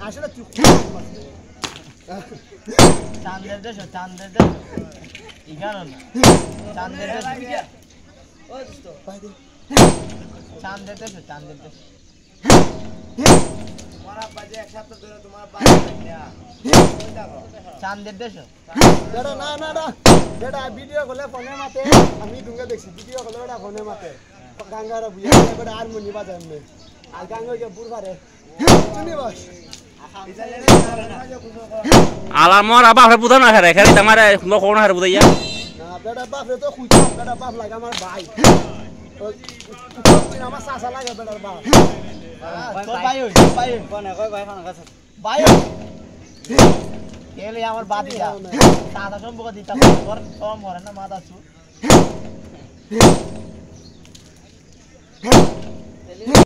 আসলে তুই চান্দের দেশ চান্দের দেশ ইগানো না চান্দের দেশ ও দোস্ত চান্দের দেশ চান্দের দেশ তোমার আব্বা যে এক সপ্তাহ ধরে তোমার বাড়ি চান্দের দেশ বেটা না না না বেটা ভিডিও করলে ফোনে মাতে আমি দুঙ্গে দেখছি ভিডিও করলে বেটা ফোনে মাতে গাঙ্গারা বুঝে বেটা আর মুনি বাজার নে আর গাঙ্গা বুড় পারে শুনি বাস আলামর আবার বুঝা না হারে খালি তোমার কোন হারে বুঝাইয়া না বেটা বাপ রে তো খুঁজা বেটা বাপ লাগে আমার ভাই আমার চাচা লাগে বেটার বাপ তোর ভাই কোন কই ভাই খানা কাছে ভাই এলে আমার বাদি যা দাদা সম্পর্ক দিতাম তোর কম করে না মাথা চু